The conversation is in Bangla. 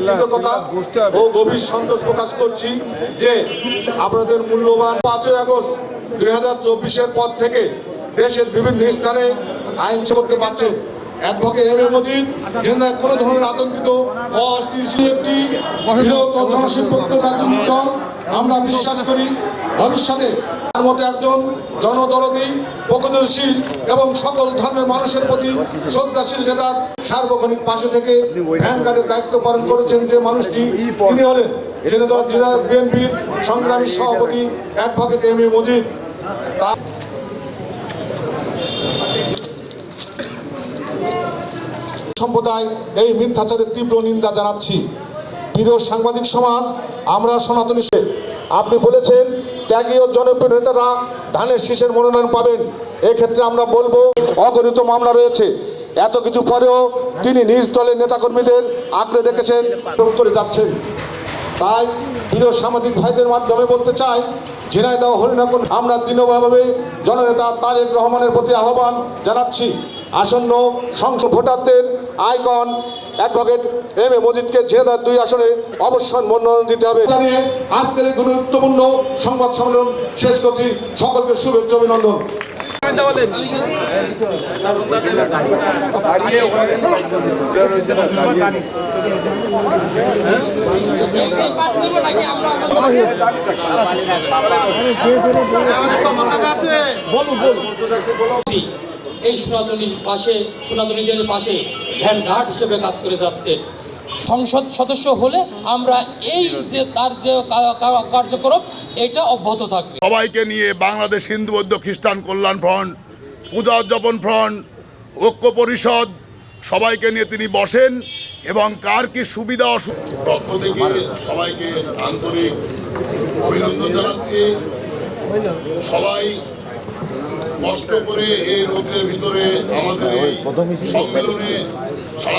কৃতজ্ঞতা ও গভীর সন্তোষ প্রকাশ করছি যে আপনাদের মূল্যবান 5ই আগস্ট 2024-এর পর থেকে দেশের বিভিন্ন স্থানে আইন করতে পারছেন। অ্যাডভোকেট এম এ মজিদ জেলায় কোনো ধরনের আতঙ্কিত অস্থিতিশীল একটি বৃহৎ জনশিল্পক্ত রাজনৈতিক দল। আমরা বিশ্বাস করি ভবিষ্যতে তার মতো একজন জনদরদী, প্রগতিশীল এবং সকল ধর্মের মানুষের প্রতি শ্রদ্ধাশীল নেতার সার্বক্ষণিক পাশে থেকে ভ্যানগার্ডের দায়িত্ব পালন করেছেন যে মানুষটি, তিনি হলেন ঝিনাইদহ জেলা বিএনপির সংগ্রামী সভাপতি অ্যাডভোকেট এম এ মজিদ। সম্প্রদায় এই মিথ্যাচারের তীব্র নিন্দা জানাচ্ছি। প্রিয় সাংবাদিক সমাজ, আমরা সনাতনী, আপনি বলেছেন ত্যাগী ও জনপ্রিয় নেতারা ধানের শীষের মনোনয়ন পাবেন। এক্ষেত্রে আমরা বলবো অগণিত মামলা রয়েছে, এত কিছু পরেও তিনি নিজ দলের নেতাকর্মীদের আঁকড়ে রেখেছেন করে যাচ্ছেন। তাই প্রিয় সাংবাদিক ভাইদের মাধ্যমে বলতে চাই, ঝিনাইদহ হরিণাকুণ্ড আমরা দৃঢ়ভাবে জননেতা তারেক রহমানের প্রতি আহ্বান জানাচ্ছি, আসন্ন সংসদ ভোটারদের icon advocate M A মজিদকে Jhenaidah 2 আসনে অবশ্যই মনোনয়ন দিতে হবে জানিয়ে আজকের এই গুরুত্বপূর্ণ সংবাদ সম্মেলন শেষ করছি। সকলকে শুভেচ্ছা অভিনন্দন। এই সনাতনীদের পাশে ভ্যানগার্ড হিসেবে কাজ করে যাচ্ছে। সংসদ সদস্য হলে আমরা এই যে তার যে কার্যক্রম এটা অব্যাহত থাকবে। সবাইকে নিয়ে বাংলাদেশ হিন্দু বৌদ্ধ খ্রিস্টান কল্যাণ ফ্রন্ট, পূজা উদযাপন ফ্রন্ট, ঐক্য পরিষদ সবাইকে নিয়ে তিনি বসেন এবং কার কি সুবিধা পক্ষ থেকে সবাইকে আন্তরিক অভিনন্দন জানাচ্ছি। সবাই কষ্ট করে এই রোদের ভিতরে আমাদের এই সম্মেলনে